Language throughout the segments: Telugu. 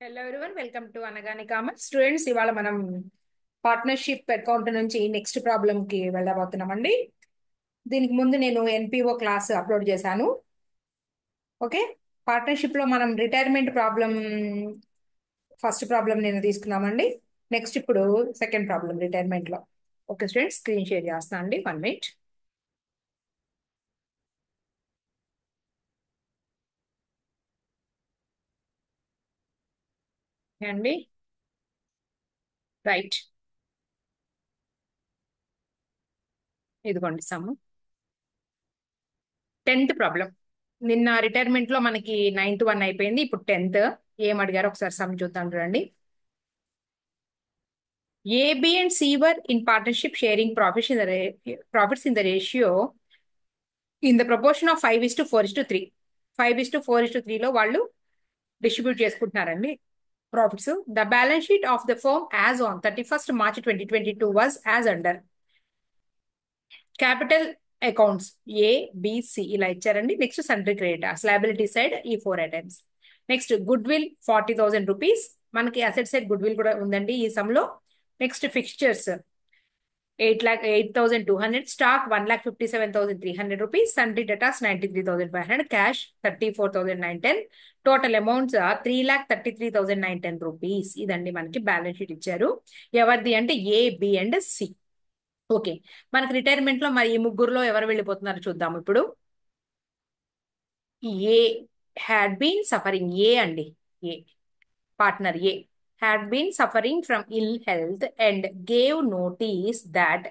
Hello everyone, welcome to Anagani commerce. Students, ఇవాళ మనం పార్ట్నర్షిప్ అకౌంట్ నుంచి నెక్స్ట్ ప్రాబ్లం కి వెళ్ళబోతున్నామండి. దీనికి ముందు నేను ఎన్పిఓ క్లాస్ అప్లోడ్ చేశాను. ఓకే. పార్ట్నర్షిప్ లో మనం రిటైర్మెంట్ ప్రాబ్లం ఫస్ట్ ప్రాబ్లం నేను తీసుకున్నామండి. నెక్స్ట్ ఇప్పుడు సెకండ్ ప్రాబ్లం రిటైర్మెంట్ లో. ఓకే స్టూడెంట్స్, స్క్రీన్ షేర్ చేస్తాను అండి, 1 మినిట్ అండి. రైట్, ఇదిగోండి సమ్. 10th problem. నిన్న రిటైర్మెంట్ లో మనకి 9th 1 అయిపోయింది, ఇప్పుడు 10th. ఏం అడిగారో ఒకసారి సమ్ చూద్దాం చూడండి. A, B, and C were in partnership sharing profits in the ratio in the proportion of 5:4:3. 5:4:3 లో వాళ్ళు డిస్ట్రిబ్యూట్ చేసుకుంటున్నారండి profits. The balance sheet of the firm as on 31st March 2022 was as under. Capital accounts A B C ఇలా ఇచ్చారండి. Next sundry creditors, liability side ఈ 4 items. Next goodwill 40,000 rupees. మనకి అసెట్ సైడ్ గుడ్ విల్ కూడా ఉందండి ఈ సమ్ లో. Next fixtures 8,200, stock 1,57,300 rupees, sundry debtors 93,500, cash 34,910, total amounts 3,33,910 rupees. ఇదండి మనకి బ్యాలెన్స్ షీట్ ఇచ్చారు. ఎవరిది అంటే ఏ, బి అండ్ సి. ఓకే. మనకి రిటైర్మెంట్ లో మరి ఈ ముగ్గురులో ఎవరు వెళ్ళిపోతున్నారు చూద్దాం ఇప్పుడు. ఏ హ్యాడ్ బీన్ సఫరింగ్, ఏ అండి, a partner A had been suffering from ill health and gave notice that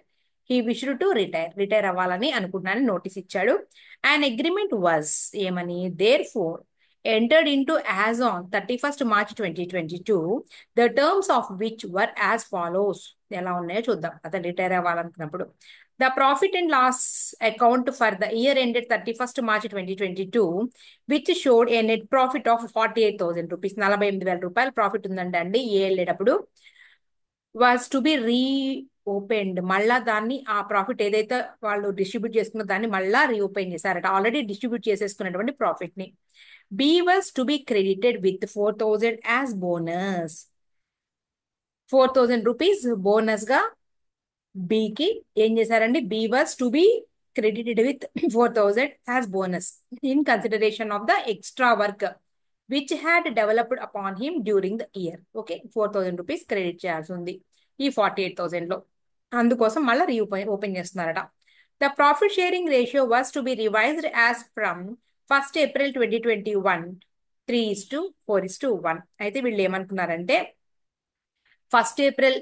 he wished to retire అవ్వాలని అనుకుంటున్నాను నోటీస్ ఇచ్చాడు. an agreement was ఏమని therefore entered into as on 31st March 2022, the terms of which were as follows. ఎలా ఉన్నాయో చూద్దాం అతను retire అవ్వాలనుకున్నప్పుడు. The profit and loss account for the year ended 31st March 2022, which showed a net profit of 48,000 rupees. 48,000 రూపాయలు ప్రాఫిట్ ఉందండి ఏ వెళ్ళేటప్పుడు. Was to be reopened. మళ్ళా దాన్ని, ఆ ప్రాఫిట్ ఏదైతే వాళ్ళు డిస్ట్రిబ్యూట్ చేసుకున్న దాన్ని మళ్ళా రీఓపెన్ చేశారట, ఆల్రెడీ డిస్ట్రిబ్యూట్ చేసేసుకున్నటువంటి ప్రాఫిట్ ని. B was to be credited with 4,000 as bonus. 4,000 rupees bonus గా బికి ఏం చేశారండి, B was to be credited with 4,000 as bonus in consideration of the extra work which had developed upon him during the year. Okay, 4,000 rupees credit చేయాల్సి ఉంది ఈ 48,000 లో. అందుకోసం మళ్ళీ ఓపెన్ చేస్తున్నారట. The profit sharing ratio was to be revised as from 1st April 2021, 3:4:1. అయితే వీళ్ళు ఏమనుకున్నారంటే 1st April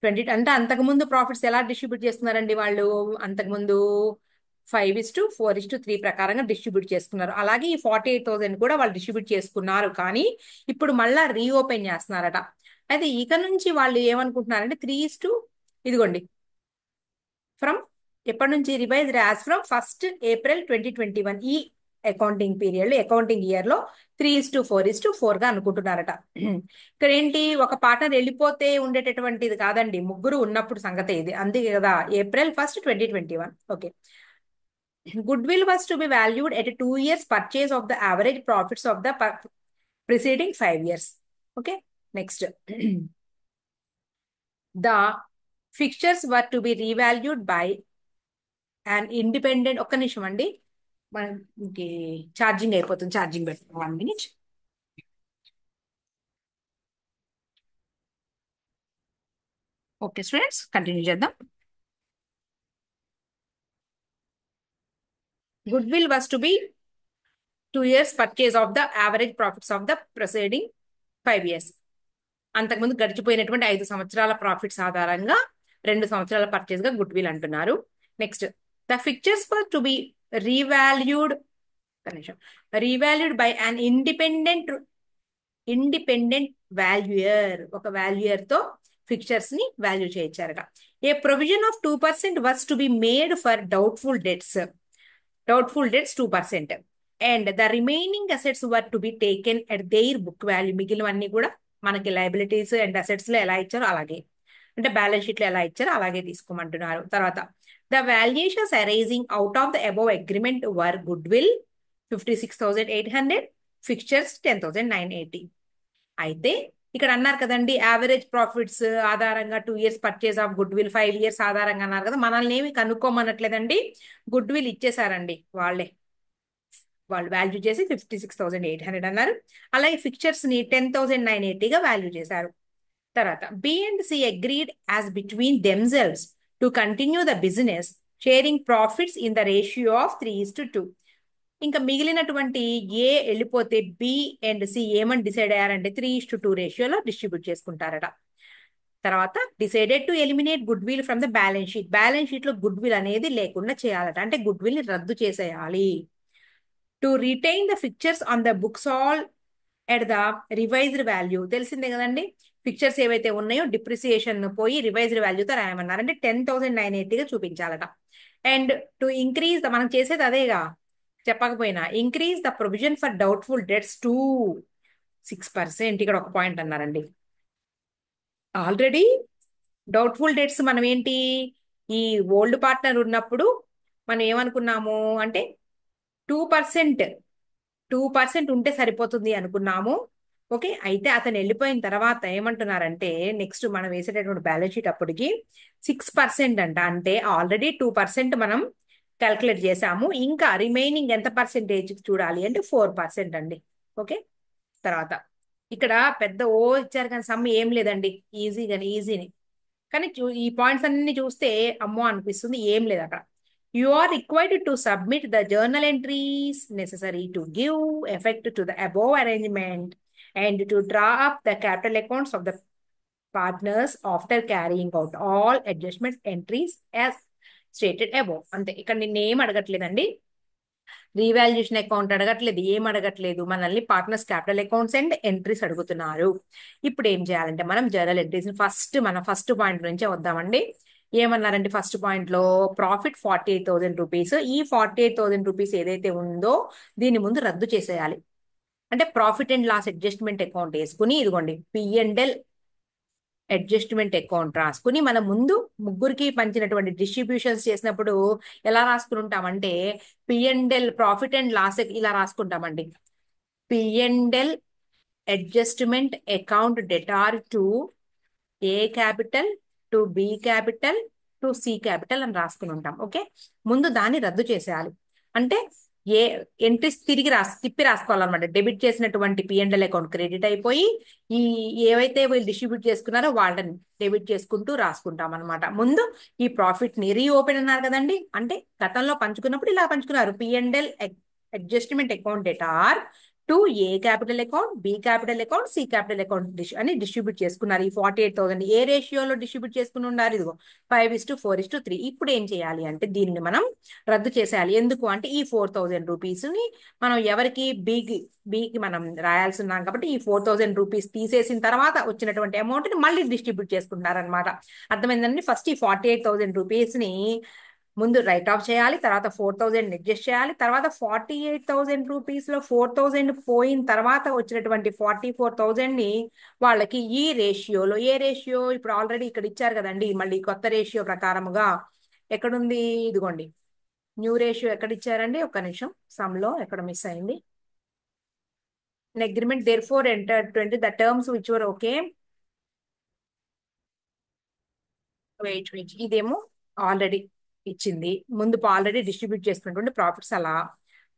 20 అంటే అంతకుముందు ప్రాఫిట్స్ ఎలా డిస్ట్రిబ్యూట్ చేస్తున్నారండి వాళ్ళు, అంతకుముందు 5:4:3 ప్రకారంగా డిస్ట్రిబ్యూట్ చేసుకున్నారు. అలాగే ఈ 48,000 కూడా వాళ్ళు డిస్ట్రిబ్యూట్ చేసుకున్నారు, కానీ ఇప్పుడు మళ్ళా రీఓపెన్ చేస్తున్నారట. అయితే ఇక నుంచి వాళ్ళు ఏమనుకుంటున్నారంటే ఇదిగోండి, ఫ్రమ్ ఎప్పటి నుంచి revised as from 1st April 2021, ఈ అకౌంటింగ్ పీరియడ్ లో, అకౌంటింగ్ ఇయర్ లో 3:4:4 గా అనుకుంటున్నారట. ఇక్కడ ఏంటి, ఒక పార్ట్నర్ వెళ్ళిపోతే ఉండేటటువంటిది కాదండి, ముగ్గురు ఉన్నప్పుడు సంగతే ఇది. అందుకే కదా April 1st 2021. Okay. goodwill was to be valued at 2 years purchase of the average profits of the preceding 5 years. Okay. Next. The fixtures were to be revalued by an independent. ఒక్క నిమిషం అండి, మనకి ఛార్జింగ్ అయిపోతుంది, ఛార్జింగ్ పెడతాం 1 minute. ఓకే స్టూడెంట్స్, కంటిన్యూ చేద్దాం. goodwill was to be 2 years purchase of the average profits of the preceding 5 years. అంతకుముందు గడిచిపోయినటువంటి 5 సంవత్సరాల ప్రాఫిట్స్ ఆధారంగా 2 సంవత్సరాల పర్చేస్ గా గుడ్ విల్ అంటున్నారు. Next, the fixtures for to be revalued by an independent valuer. ఒక వాల్యూయర్ తో ఫిక్చర్స్ ని వాల్యూ చేయించారట. A provision of 2% was to be made for doubtful debts 2%, and the remaining assets were to be taken at their book value. మిగిలినవన్నీ కూడా మనకి లయబిలిటీస్ అండ్ అసెట్స్ లో ఎలా ఇచ్చారో అలాగే, అంటే బ్యాలెన్స్ షీట్ లో ఎలా ఇచ్చారో అలాగే తీసుకోమంటున్నారు. తర్వాత, the valuations arising out of the above agreement were good will 56,800, fixtures 10,980. అయితే ఇక్కడ అన్నారు కదండి, యావరేజ్ ప్రాఫిట్స్ ఆధారంగా 2 years purchase of good will, 5 years ఆధారంగా అన్నారు కదా, మనల్ని ఏమి కనుక్కోమనట్లేదండి. గుడ్ విల్ ఇచ్చేసారండి వాళ్ళే. వాళ్ళు వాల్యూ చేసి 56,800 అన్నారు. అలాగే ఫిక్చర్స్ ని 10,980గా వాల్యూ చేశారు. తర్వాత B and C agreed as between themselves to continue the business sharing profits in the ratio of 3:2. ఇంకా మిగిలినటువంటి ఏ వెళ్ళిపోతే బి అండ్ సి ఏమని డిసైడ్ అయ్యారంటే 3:2 రేషియోలో డిస్ట్రిబ్యూట్ చేసుకుంటారట. తర్వాత decided to eliminate goodwill from the balance sheet. Balance sheet లో గుడ్ విల్ అనేది లేకుండా చేయాలట, అంటే గుడ్ విల్ ని రద్దు చేసేయాలి. To retain the fixtures on the books all at the revised value. తెలిసిందే కదండి, ఫిక్చర్స్ ఏవైతే ఉన్నాయో డిప్రిసియేషన్ పోయి రివైజ్డ్ వాల్యూతో రాయమన్నారు, అంటే 10,980గా చూపించాలట. అండ్ టు ఇంక్రీజ్ ద, మనం చేసేది అదేగా, చెప్పకపోయినా increase the provision for doubtful debts to 6%. ఇక్కడ ఒక పాయింట్ అన్నారండి. ఆల్రెడీ డౌట్ఫుల్ డెట్స్ మనం ఏంటి, ఈ ఓల్డ్ పార్ట్నర్ ఉన్నప్పుడు మనం ఏమనుకున్నాము అంటే 2%, 2% ఉంటే సరిపోతుంది అనుకున్నాము. ఓకే, అయితే అతను వెళ్ళిపోయిన తర్వాత ఏమంటున్నారంటే నెక్స్ట్ మనం వేసేటటువంటి బ్యాలెన్స్ షీట్ అప్పటికి 6% అంట, అంటే ఆల్రెడీ 2% మనం క్యాల్కులేట్ చేసాము, ఇంకా రిమైనింగ్ ఎంత పర్సెంటేజ్ చూడాలి అంటే 4% అండి. ఓకే, తర్వాత ఇక్కడ పెద్ద ఓ ఇచ్చారు కానీ సమ్ ఏం లేదండి, ఈజీని. కానీ ఈ పాయింట్స్ అన్ని చూస్తే అమ్మో అనిపిస్తుంది, ఏం లేదు అక్కడ. You are required to submit the journal entries necessary to give effect to the above arrangement and to draw up the capital accounts of the partners after carrying out all adjustment entries as stated above. అంతే, ఇక్కడ నిన్నేం అడగట్లేదండి, రీవాల్యుయేషన్ అకౌంట్ అడగట్లేదు, ఏం అడగట్లేదు, మనల్ని partners capital accounts and entries అడుగుతున్నారు. ఇప్పుడు ఏం చేయాలంటే మనం జర్నల్ ఎంట్రీస్ మన ఫస్ట్ పాయింట్ నుంచే వద్దామండి. ఏమన్నారంటే ఫస్ట్ పాయింట్ లో ప్రాఫిట్ 48,000 రూపీస్, ఈ 48,000 రూపీస్ ఏదైతే ఉందో దీని ముందు రద్దు చేసేయాలి. అంటే profit and loss adjustment account వేసుకుని, ఇదిగోండి P&L అడ్జస్ట్మెంట్ అకౌంట్ రాసుకుని, మనం ముందు ముగ్గురికి పంచినటువంటి డిస్ట్రిబ్యూషన్స్ చేసినప్పుడు ఎలా రాసుకుని ఉంటామంటే P&L ప్రాఫిట్ అండ్ లాస్ ఇలా రాసుకుంటామండి. P&L adjustment account debtor to A capital, to B capital, to C capital అని రాసుకుని ఉంటాం. ఓకే, ముందు దాన్ని రద్దు చేసేయాలి. అంటే ఏ ఎంట్రీస్ తిరిగి తిప్పి రాసుకోవాలన్నమాట. డెబిట్ చేసినటువంటి P&L అకౌంట్ క్రెడిట్ అయిపోయి ఈ ఏవైతే వీళ్ళు డిస్ట్రిబ్యూట్ చేసుకున్నారో వాళ్ళని డెబిట్ చేసుకుంటూ రాసుకుంటాం అనమాట. ముందు ఈ ప్రాఫిట్ ని రీఓపెన్ అన్నారు కదండి, అంటే గతంలో పంచుకున్నప్పుడు ఇలా పంచుకున్నారు. P&L adjustment account debtor to A capital account, B capital account, C capital account అని డిస్ట్రిబ్యూట్ చేసుకున్నారు. ఈ 48,000 ఏ రేషియోలో డిస్ట్రిబ్యూట్ చేసుకుని ఉన్నారు, ఇదిగో 5:4:3. ఇప్పుడు ఏం చేయాలి అంటే దీన్ని మనం రద్దు చేసేయాలి. ఎందుకు అంటే ఈ 4,000 రూపీస్ ని మనం ఎవరికి, బికి మనం రాయాల్సి ఉన్నాం కాబట్టి ఈ 4,000 రూపీస్ తీసేసిన తర్వాత వచ్చినటువంటి అమౌంట్ ని మళ్ళీ డిస్ట్రిబ్యూట్ చేసుకుంటారనమాట. అర్థమైందండి. ఫస్ట్ ఈ 48,000 రూపీస్ ని ముందు రైట్ ఆఫ్ చేయాలి, తర్వాత 4,000 అడ్జస్ట్ చేయాలి, తర్వాత 48,000 రూపీస్ లో 4,000 పోయిన తర్వాత వచ్చినటువంటి 44,000 ని వాళ్ళకి ఈ రేషియోలో, ఏ రేషియో ఇప్పుడు ఆల్రెడీ ఇక్కడ ఇచ్చారు కదండి, మళ్ళీ కొత్త రేషియో ప్రకారముగా ఎక్కడుంది, ఇదిగోండి న్యూ రేషియో ఎక్కడ ఇచ్చారండి, ఒక్క నిమిషం, సమ్ లో ఎక్కడ మిస్ అయింది. Agreement there for enter 20 the terms which were okay. Wait ఇదేమో ఆల్రెడీ ఇచ్చింది, ముందు ఆల్రెడీ డిస్ట్రిబ్యూట్ చేసుకున్నటువంటి ప్రాఫిట్స్ అలా.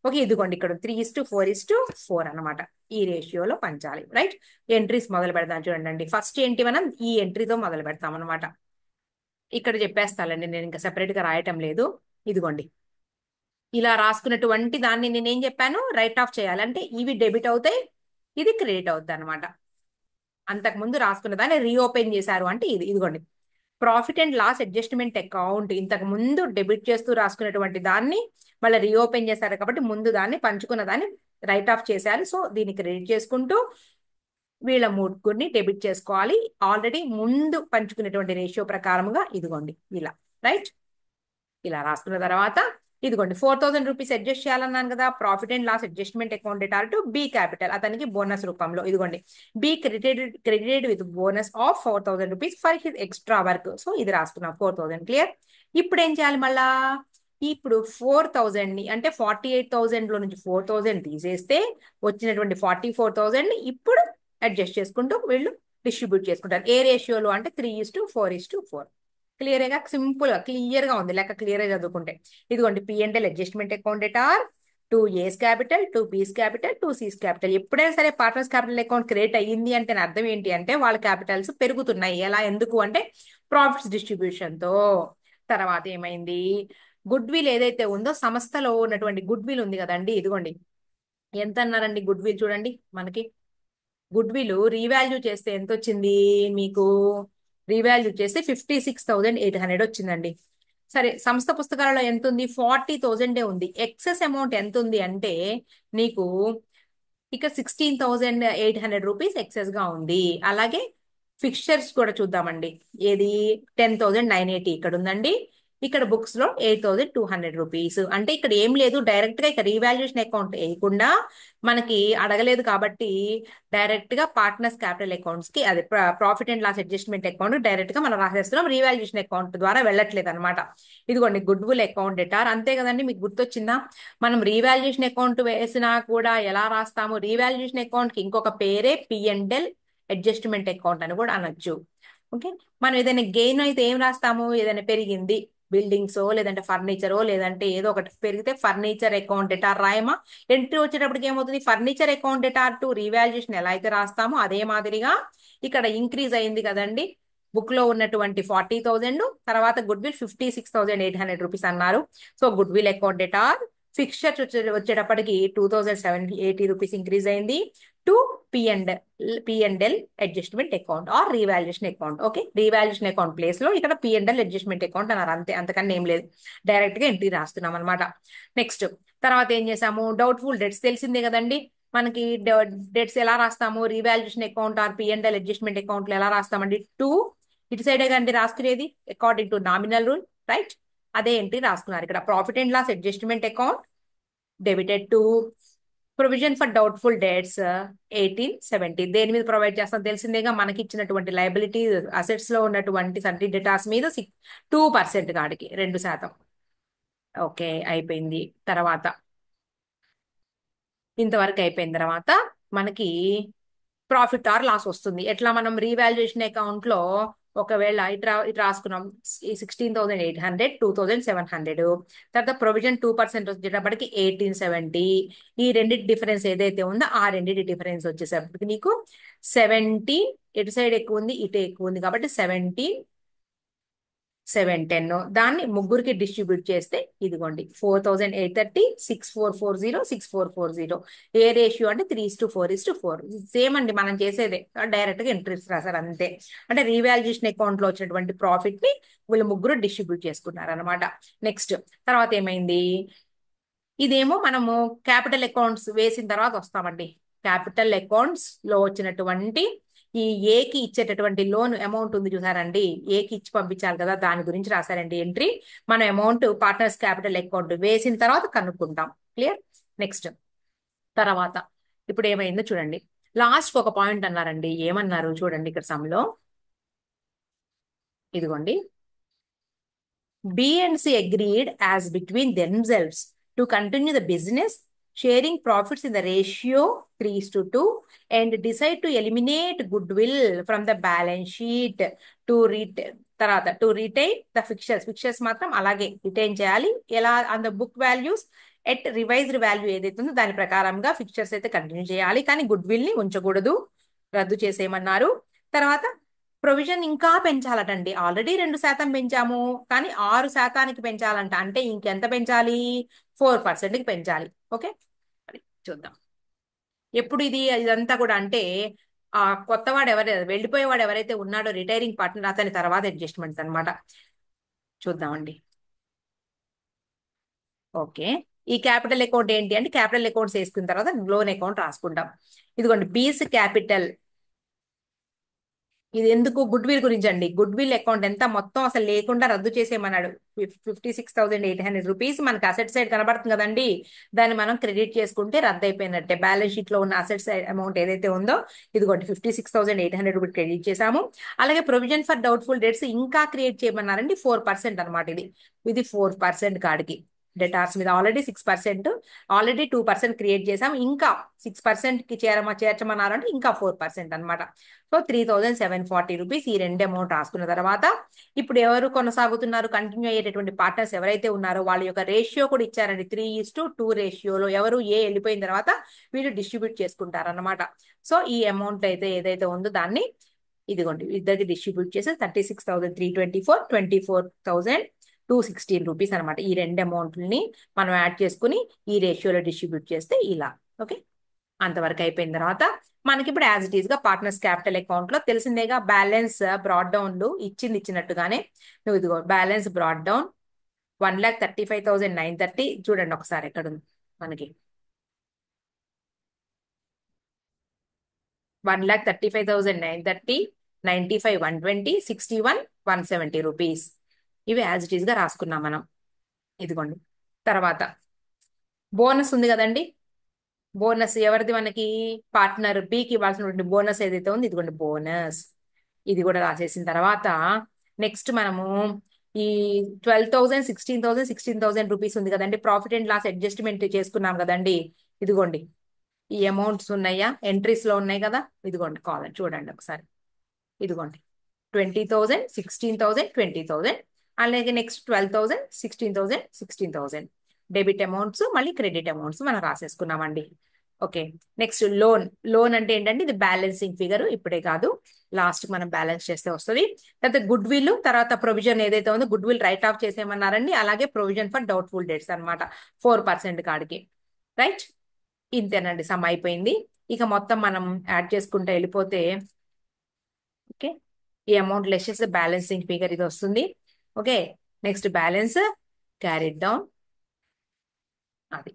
ఓకే, ఇదిగోండి ఇక్కడ 3:4:4 అనమాట. ఈ రేషియోలో పంచాలి. రైట్, ఎంట్రీస్ మొదలు పెడదాం చూడండి. ఫస్ట్ ఏంటి, మనం ఈ ఎంట్రీతో మొదలు పెడతాం అనమాట. ఇక్కడ చెప్పేస్తానండి, నేను ఇంకా సెపరేట్ గా రాయటం లేదు. ఇదిగోండి ఇలా రాసుకున్నటువంటి దాన్ని నేనేం చెప్పాను, రైట్ ఆఫ్ చేయాలంటే ఇవి డెబిట్ అవుతాయి, ఇది క్రెడిట్ అవుతుంది అనమాట. అంతకుముందు రాసుకున్న దాన్ని రీఓపెన్ చేశారు అంటే ఇదిగోండి profit and loss adjustment account. ఇంతకు ముందు డెబిట్ చేస్తూ రాసుకున్నటువంటి దాన్ని మళ్ళీ రీఓపెన్ చేశారు కాబట్టి ముందు దాన్ని పంచుకున్న దాన్ని రైట్ ఆఫ్ చేసేయాలి. సో దీన్ని క్రెడిట్ చేసుకుంటూ వీళ్ళ ముగ్గురిని డెబిట్ చేసుకోవాలి. ఆల్రెడీ ముందు పంచుకునేటువంటి రేషియో ప్రకారముగా ఇదిగోండి ఇలా. రైట్, ఇలా రాసుకున్న తర్వాత ఇదిగోండి 4,000 రూపీస్ అడ్జస్ట్ చేయాలన్నాను కదా, profit and loss adjustment account debtor to B capital, అతనికి బోనస్ రూపంలో ఇదిగోండి B credited with bonus of 4,000 rupees for his extra work. So ఇది రాసుకున్నాం 4,000. క్లియర్. ఇప్పుడు ఏం చేయాలి మళ్ళా, ఇప్పుడు 4,000 ని అంటే 48,000 లో నుంచి 4,000 తీసేస్తే వచ్చినటువంటి 44,000 ని ఇప్పుడు అడ్జస్ట్ చేసుకుంటూ వీళ్ళు డిస్ట్రిబ్యూట్ చేసుకుంటారు. ఏ రేషియోలో అంటే 3:4:4. క్లియర్గా సింపుల్గా క్లియర్గా ఉంది లెక్క, క్లియర్గా చదువుకుంటే. ఇదిగోండి P&L adjustment account at are 2A's capital, 2B's capital, 2C's capital. ఎప్పుడైనా సరే పార్ట్నర్స్ క్యాపిటల్ అకౌంట్ క్రియేట్ అయ్యింది అంటే అర్థం ఏంటి అంటే వాళ్ళ క్యాపిటల్స్ పెరుగుతున్నాయి. ఎలా, ఎందుకు అంటే ప్రాఫిట్స్ డిస్ట్రిబ్యూషన్తో. తర్వాత ఏమైంది, గుడ్ విల్ ఏదైతే ఉందో సంస్థలో ఉన్నటువంటి గుడ్ విల్ ఉంది కదండి, ఇదిగోండి ఎంత అన్నారండి గుడ్ విల్ చూడండి. మనకి గుడ్ విల్ రీవాల్యూ చేస్తే ఎంత వచ్చింది మీకు, రీవాల్యూ చేస్తే 56,800 వచ్చిందండి. సరే, సంస్థ పుస్తకాలలో ఎంత ఉంది, 40,000 ఉంది. ఎక్సెస్ అమౌంట్ ఎంత ఉంది అంటే నీకు ఇక్కడ 16,800 రూపీస్ ఎక్సెస్ గా ఉంది. అలాగే ఫిక్చర్స్ కూడా చూద్దామండి. ఏది 10,980 ఇక్కడ ఉందండి. ఇక్కడ బుక్స్ లో 8,200 రూపీస్. అంటే ఇక్కడ ఏం లేదు, డైరెక్ట్ గా ఇక్కడ రీవాల్యుయేషన్ అకౌంట్ వేయకుండా మనకి అడగలేదు కాబట్టి డైరెక్ట్ గా పార్ట్నర్స్ క్యాపిటల్ అకౌంట్స్ కి, అదే profit and loss adjustment account direct గా మనం రాసేస్తున్నాం. రీవాల్యుయేషన్ అకౌంట్ ద్వారా వెళ్ళట్లేదు అనమాట. ఇదిగోండి గుడ్ విల్ అకౌంట్ డెటార్, అంతే కదండి. మీకు గుర్తొచ్చిందా, మనం రీవాల్యుయేషన్ అకౌంట్ వేసినా కూడా ఎలా రాస్తాము, రీవాల్యుయేషన్ అకౌంట్ కి ఇంకొక పేరే P&L అడ్జస్ట్మెంట్ అకౌంట్ అని కూడా అనొచ్చు. ఓకే, మనం ఏదైనా గెయిన్ అయితే ఏం రాస్తాము, ఏదైనా పెరిగింది బిల్డింగ్స్ లేదంటే ఫర్నిచరో లేదంటే ఏదో ఒకటి పెరిగితే ఫర్నిచర్ అకౌంట్ డెటార్ రాయమా. ఎంట్రీ వచ్చేటప్పటికి ఏమవుతుంది, furniture account debtor to revaluation ఎలా అయితే రాస్తామో అదే మాదిరిగా ఇక్కడ ఇంక్రీజ్ అయింది కదండి. బుక్ లో ఉన్నటువంటి 40,000, తర్వాత గుడ్ విల్ 56,800 రూపీస్ అన్నారు. So goodwill account debtor fixtures వచ్చేటప్పటికి 2,780 రూపీస్ ఇంక్రీజ్ అయింది to P&L adjustment account or revaluation account. Okay, revaluation account place లో ఇక్కడ P&L అడ్జస్ట్మెంట్ అకౌంట్ అన్నారు. అంతే, అంతకన్నా ఏం లేదు, డైరెక్ట్ గా ఎంట్రీ రాస్తున్నాం అనమాట. నెక్స్ట్ తర్వాత ఏం చేసాము, డౌట్ఫుల్ డెట్స్ తెలిసిందే కదండి. మనకి డెట్స్ ఎలా రాస్తాము, revaluation account or P&L adjustment account లో ఎలా రాస్తామండి, ఇటు సైడే కండి రాసుకునేది according to nominal rule, right. అదే ఎంట్రీ రాసుకున్నారు ఇక్కడ. Profit and loss adjustment account debited to provision for doubtful debts 1870. దేని మీద ప్రొవైడ్ చేస్తాం తెలిసిందేగా, మనకి ఇచ్చినటువంటి లయబిలిటీ అసెట్స్ లో ఉన్నటువంటి సర్టీ డేటాస్ మీద 2% కాడికి 2%. ఓకే, అయిపోయింది. తర్వాత ఇంతవరకు అయిపోయిన తర్వాత మనకి ప్రాఫిట్ ఆర్ లాస్ వస్తుంది. ఎట్లా, మనం రీవాల్యుయేషన్ అకౌంట్ లో ఒకవేళ ఇటు రాసుకున్నాం 16,800, 2,700. తర్వాత ప్రొవిజన్ 2% వచ్చేటప్పటికి 1870. ఈ రెండింటి డిఫరెన్స్ ఏదైతే ఉందో ఆ రెండింటి డిఫరెన్స్ వచ్చేసరికి నీకు 17. ఇటు సైడ్ ఎక్కువ ఉంది, ఇటు ఎక్కువ ఉంది కాబట్టి 17,710. దాన్ని ముగ్గురికి డిస్ట్రిబ్యూట్ చేస్తే ఇదిగోండి 4,830, 6,440, 6,440. ఏ రేషియో అంటే 3:4:4. సేమ్ అండి మనం చేసేదే, డైరెక్ట్ గా ఇంట్రెస్ట్ రాశారు అంతే. అంటే రీవాల్యుయేషన్ అకౌంట్ లో వచ్చినటువంటి ప్రాఫిట్ ని వీళ్ళు ముగ్గురు డిస్ట్రిబ్యూట్ చేసుకున్నారు అనమాట. నెక్స్ట్ తర్వాత ఏమైంది, ఇదేమో మనము క్యాపిటల్ అకౌంట్స్ వేసిన తర్వాత వస్తామండి. క్యాపిటల్ అకౌంట్స్ లో వచ్చినటువంటి ఈ ఏకి ఇచ్చేటటువంటి లోన్ అమౌంట్ ఉంది చూసారండి, ఏకి ఇచ్చి పంపించాలి కదా, దాని గురించి రాశారండి ఎంట్రీ. మనం అమౌంట్ పార్ట్నర్స్ క్యాపిటల్ అకౌంట్ వేసిన తర్వాత కనుక్కుంటాం. క్లియర్. నెక్స్ట్ తర్వాత ఇప్పుడు ఏమైందో చూడండి. లాస్ట్ ఒక పాయింట్ అన్నారండి, ఏమన్నారు చూడండి ఇక్కడ సమ్లో. ఇదిగోండి, B and C agreed as between themselves to continue the business, sharing profits in the ratio 3:2, and decide to eliminate goodwill from the balance sheet to retain the fixtures. Fixtures మాత్రం అలాగే రిటైన్ చేయాలి. ఎలా, on the book values at revised value ఏదైతే ఉందో దాని ప్రకారంగా ఫిక్చర్స్ అయితే కంటిన్యూ చేయాలి, కానీ గుడ్ విల్ ని ఉంచకూడదు, రద్దు చేసేయమన్నారు. తర్వాత ప్రొవిజన్ ఇంకా పెంచాలటండి. ఆల్రెడీ 2% పెంచాము, కానీ 6%కి పెంచాలంట. అంటే ఇంకెంత పెంచాలి, 4%కి పెంచాలి. ఓకే, మరి చూద్దాం ఎప్పుడు ఇదంతా కూడా అంటే ఆ కొత్తవాడు వెళ్ళిపోయేవాడు ఎవరైతే ఉన్నాడో రిటైరింగ్ పార్ట్నర్, అతని తర్వాత అడ్జస్ట్మెంట్స్ అనమాట. చూద్దామండి. ఓకే, ఈ క్యాపిటల్ అకౌంట్ ఏంటి అంటే క్యాపిటల్ అకౌంట్స్ వేసుకున్న తర్వాత లోన్ అకౌంట్ రాసుకుంటాం. ఇదిగోండి బీస్ క్యాపిటల్, ఇది ఎందుకు, గుడ్ విల్ గురించి అండి. గుడ్ విల్ అకౌంట్ ఎంత మొత్తం అసలు లేకుండా రద్దు చేసేయమన్నాడు. 56,800 రూపీస్ మనకి అసెట్ సైడ్ కనబడుతుంది కదండి, దాన్ని మనం క్రెడిట్ చేసుకుంటే రద్దు అయిపోయినట్టే. బ్యాలెన్స్ షీట్ లో ఉన్న అసెట్ సైడ్ అమౌంట్ ఏదైతే ఉందో ఇదిగోండి 56,800 రూపీస్ క్రెడిట్ చేసాము. అలాగే ప్రొవిజన్ ఫర్ డౌట్ఫుల్ డేట్స్ ఇంకా క్రియేట్ చేయమన్నారండి, 4% అనమాట. ఇది 4% కాడికి డెటార్స్ మీద ఆల్రెడీ 6%, ఆల్రెడీ 2% క్రియేట్ చేసాం, ఇంకా 6%కి చేర్చమన్నారంటే ఇంకా 4% అనమాట. సో 3740 రూపీస్ ఈ రెండు అమౌంట్ రాసుకున్న తర్వాత ఇప్పుడు ఎవరు కొనసాగుతున్నారు, కంటిన్యూ అయ్యేటటువంటి పార్ట్నర్స్ ఎవరైతే ఉన్నారో వాళ్ళ యొక్క రేషియో కూడా ఇచ్చారండి. 3:2 రేషియోలో ఎవరు ఏ వెళ్ళిపోయిన తర్వాత వీళ్ళు డిస్ట్రిబ్యూట్ చేసుకుంటారు అనమాట. సో ఈ అమౌంట్ అయితే ఏదైతే ఉందో దాన్ని ఇదిగోండి ఇద్దరికి డిస్ట్రిబ్యూట్ చేసి 36,324, 24,216 రూపీస్ అనమాట. ఈ రెండు అమౌంట్ని మనం యాడ్ చేసుకుని ఈ రేషియోలో డిస్ట్రిబ్యూట్ చేస్తే ఇలా. ఓకే, అంతవరకు అయిపోయిన తర్వాత మనకి ఇప్పుడు యాజ్ ఇట్ ఈస్ గా పార్ట్నర్స్ క్యాపిటల్ అకౌంట్ లో తెలిసిందేగా బ్యాలెన్స్ బ్రాడ్ డౌన్లు ఇచ్చినట్టుగానే నువ్వు ఇదిగో బ్యాలెన్స్ బ్రాడ్ డౌన్ 1,35,930 చూడండి ఒకసారి ఎక్కడ ఉంది మనకి. 1,35,930, 95, 120, 61, 170 రూపీస్. ఇవి యాజ్ ఇట్ ఈస్ గా రాసుకున్నాం మనం. ఇదిగోండి తర్వాత బోనస్ ఉంది కదండి. బోనస్ ఎవరిది, మనకి పార్ట్నర్ బికి ఇవ్వాల్సినటువంటి బోనస్ ఏదైతే ఉంది ఇదిగోండి బోనస్. ఇది కూడా రాసేసిన తర్వాత నెక్స్ట్ మనము ఈ 12,000, 16,000, 16,000 రూపీస్ ఉంది కదండి, ప్రాఫిట్ అండ్ లాస్ అడ్జస్ట్మెంట్ చేసుకున్నాం కదండి. ఇదిగోండి ఈ అమౌంట్స్ ఉన్నాయా, ఎంట్రీస్ లో ఉన్నాయి కదా, ఇదిగోండి కావాలి చూడండి ఒకసారి. ఇదిగోండి 20,000, 16,000, 20,000, అలాగే నెక్స్ట్ 12,000, 16,000, 16,000 డెబిట్ అమౌంట్స్, మళ్ళీ క్రెడిట్ అమౌంట్స్ మనం రాసేసుకున్నామండి. Okay, next loan. లోన్ అంటే ఏంటంటే ఇది బ్యాలెన్సింగ్ ఫిగర్, ఇప్పుడే కాదు లాస్ట్ మనం బ్యాలెన్స్ చేస్తే వస్తుంది. తర్వాత గుడ్ విల్, తర్వాత ప్రొవిజన్ ఏదైతే ఉందో గుడ్ విల్ రైట్ ఆఫ్ చేసేయమన్నారండి, అలాగే ప్రొవిజన్ ఫర్ డౌట్ఫుల్ డేట్స్ అనమాట 4% కాడికి. రైట్, ఇంతేనండి, సమ్ అయిపోయింది. ఇక మొత్తం మనం యాడ్ చేసుకుంటూ వెళ్ళిపోతే ఓకే ఈ అమౌంట్ లెస్ చేస్తే బ్యాలెన్సింగ్ ఫిగర్ ఇది వస్తుంది. Okay, next balance carried down, అది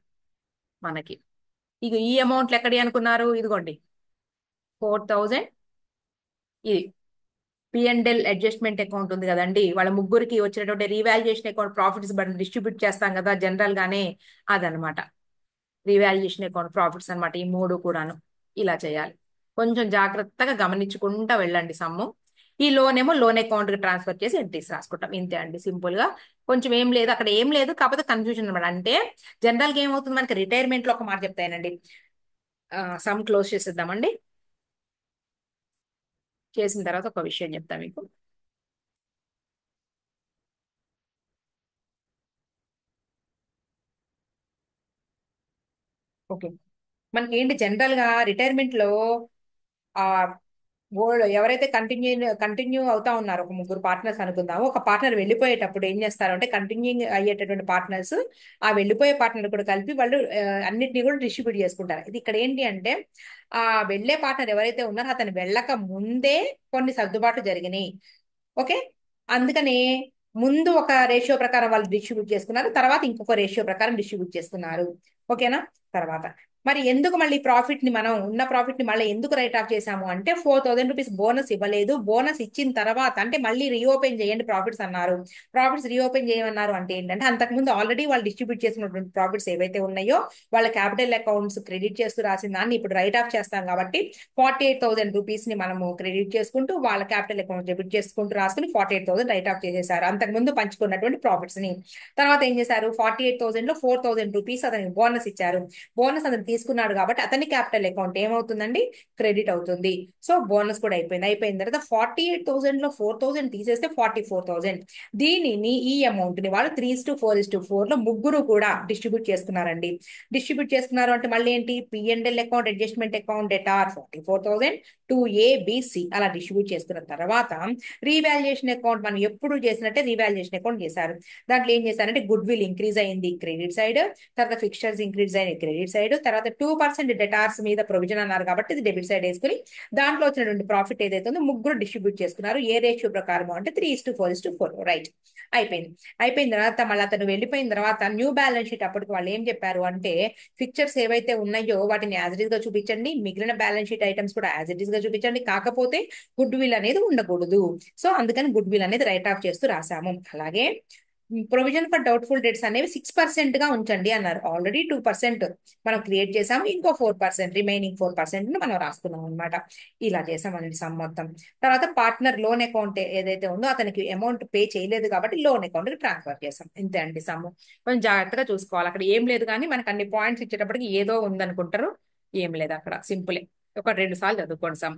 మనకి. ఇక ఈ అమౌంట్లు ఎక్కడి అనుకున్నారు, ఇదిగోండి 4,000. ఇది P&L అడ్జస్ట్మెంట్ అకౌంట్ ఉంది కదండి, వాళ్ళ ముగ్గురికి వచ్చినటువంటి రీవాల్యుయేషన్ అకౌంట్ ప్రాఫిట్స్ బట్టి డిస్ట్రిబ్యూట్ చేస్తాం కదా జనరల్ గానే, అదనమాట రీవాల్యుయేషన్ అకౌంట్ ప్రాఫిట్స్ అనమాట. ఈ మూడు కూడాను ఇలా చేయాలి. కొంచెం జాగ్రత్తగా గమనించుకుంటా వెళ్ళండి సమ్ము. ఈ లోన్ ఏమో లోన్ అకౌంట్ కి ట్రాన్స్ఫర్ చేసి ఎంట్రీస్ రాసుకుంటాం, ఇంతే అండి సింపుల్ గా. కొంచెం ఏం లేదు అక్కడ, ఏం లేదు, కాకపోతే కన్ఫ్యూజన్ అనమాట. అంటే జనరల్ గా ఏమవుతుంది మనకి రిటైర్మెంట్ లో ఒక మాట చెప్తానండి. సమ్ క్లోజ్ చేసేద్దామండి. చేసిన తర్వాత ఒక విషయం చెప్తా మీకు. ఓకే, మనకి ఏంటి జనరల్ గా రిటైర్మెంట్ లో ఆ గోల్డ్ ఎవరైతే కంటిన్యూ అవుతా ఉన్నారో, ఒక ముగ్గురు పార్ట్నర్స్ అనుకుందాము, ఒక పార్ట్నర్ వెళ్ళిపోయేటప్పుడు ఏం చేస్తారు అంటే కంటిన్యూ అయ్యేటటువంటి పార్ట్నర్స్ ఆ వెళ్ళిపోయే పార్ట్నర్ కూడా కలిపి వాళ్ళు అన్నిటినీ కూడా డిస్ట్రిబ్యూట్ చేసుకుంటారు. ఇది ఇక్కడ ఏంటి అంటే ఆ వెళ్ళే పార్ట్నర్ ఎవరైతే ఉన్నారో అతను వెళ్ళక ముందే కొన్ని సర్దుబాట్లు జరిగినాయి. ఓకే, అందుకని ముందు ఒక రేషియో ప్రకారం వాళ్ళు డిస్ట్రిబ్యూట్ చేసుకున్నారు, తర్వాత ఇంకొక రేషియో ప్రకారం డిస్ట్రిబ్యూట్ చేసుకున్నారు. ఓకేనా, తర్వాత మరి ఎందుకు మళ్ళీ ప్రాఫిట్ ని మనం ఉన్న ప్రాఫిట్ ని మళ్ళీ ఎందుకు రైట్ ఆఫ్ చేశాము అంటే 4,000 రూపీస్ బోనస్ ఇవ్వలేదు. బోనస్ ఇచ్చిన తర్వాత అంటే మళ్ళీ రీఓపెన్ చేయండి ప్రాఫిట్స్ అన్నారు. ప్రాఫిట్స్ రీఓపెన్ చేయమన్నారు అంటే ఏంటంటే అంతకుముందు ఆల్రెడీ వాళ్ళు డిస్ట్రిబ్యూట్ చేసినటువంటి ప్రాఫిట్స్ ఏవైతే ఉన్నాయో వాళ్ళ క్యాపిటల్ అకౌంట్స్ క్రెడిట్ చేస్తూ రాసిన దాన్ని ఇప్పుడు రైట్ ఆఫ్ చేస్తాం కాబట్టి 48,000 రూపీస్ ని మనము క్రెడిట్ చేసుకుంటూ వాళ్ళ క్యాపిటల్ అకౌంట్ డెబిట్ చేసుకుంటూ రాసుకుని 48,000 రైట్ ఆఫ్ చేసేసారు అంతకుముందు పంచుకున్నటువంటి ప్రాఫిట్స్ ని. తర్వాత ఏం చేశారు, 48,000 లో 4,000 రూపీస్ అతనికి బోనస్ ఇచ్చారు. బోనస్ అతను తీసుకున్నాడు కాబట్టి అతని క్యాపిటల్ అకౌంట్ ఏమవుతుందండి, క్రెడిట్ అవుతుంది. సో బోనస్ కూడా అయిపోయింది. అయిపోయిన తర్వాత 48,000 లో 4,000 తీసేస్తే 44,000. దీనిని ఈ అమౌంట్ ని వాళ్ళు 3:4:4 లో ముగ్గురు కూడా డిస్ట్రిబ్యూట్ చేసుకున్నారండి. డిస్ట్రిబ్యూట్ చేసుకున్నారు అంటే మళ్ళీ ఏంటి, P&L account adjustment account debtor 44,000 to ABC అలా డిస్ట్రిబ్యూట్ చేసుకున్న తర్వాత రీవాల్యుయేషన్ అకౌంట్ మనం ఎప్పుడు చేసినట్టే రీవాల్యుయేషన్ అకౌంట్ చేశారు. దాంట్లో ఏం చేశారంటే గుడ్ విల్ ఇంక్రీజ్ అయింది క్రెడిట్ సైడ్, తర్వాత ఫిక్చర్స్ ఇంక్రీజ్ అయిన క్రెడిట్ సైడ్, తర్వాత 2% డెటార్స్ మీద ప్రొవిజన్ అన్నారు కాబట్టి ఇది డెబిట్ సైడ్ వేసుకుని దాంట్లో వచ్చినటువంటి ప్రాఫిట్ ఏదైతే ఉందో ముగ్గురు డిస్ట్రిబ్యూట్ చేసుకున్నారు. ఏ రేషియో ప్రకారం అంటే 3:4:4. రైట్, అయిపోయింది. అయిపోయిన తర్వాత మళ్ళీ అతను వెళ్ళిపోయిన తర్వాత న్యూ బ్యాలెన్స్ షీట్ అప్పటికి వాళ్ళు ఏం చెప్పారు అంటే ఫిక్చర్స్ ఏవైతే ఉన్నాయో వాటిని యాజ్ ఇట్ ఈస్ గా చూపించండి, మిగిలిన బ్యాలెన్స్ షీట్ ఐటమ్స్ కూడా యాజ్ ఇట్ ఈస్ గా చూపించండి, కాకపోతే గుడ్ విల్ అనేది ఉండకూడదు. సో అందుకని గుడ్ విల్ అనేది రైట్ ఆఫ్ చేస్తూ రాసాము. అలాగే ప్రొవిజన్ ఫర్ డౌట్ఫుల్ డెట్స్ అనేవి 6% గా ఉంచండి అన్నారు. ఆల్రెడీ 2% మనం క్రియేట్ చేసాము, ఇంకో 4%, రిమైనింగ్ 4% మనం రాసుకున్నాం అనమాట. ఇలా చేసామండి సమ్ మొత్తం. తర్వాత పార్ట్నర్ లోన్ అకౌంట్ ఏదైతే ఉందో అతనికి అమౌంట్ పే చేయలేదు కాబట్టి లోన్ అకౌంట్ కి ట్రాన్స్ఫర్ చేసాం. ఇంతే అండి సమ్. కొంచెం జాగ్రత్తగా చూసుకోవాలి, అక్కడ ఏం లేదు కానీ మనకు అన్ని పాయింట్స్ ఇచ్చేటప్పటికి ఏదో ఉందనుకుంటారు, ఏం లేదు అక్కడ, సింపులే. ఒక 2 సార్లు చదువుకోండి సమ్.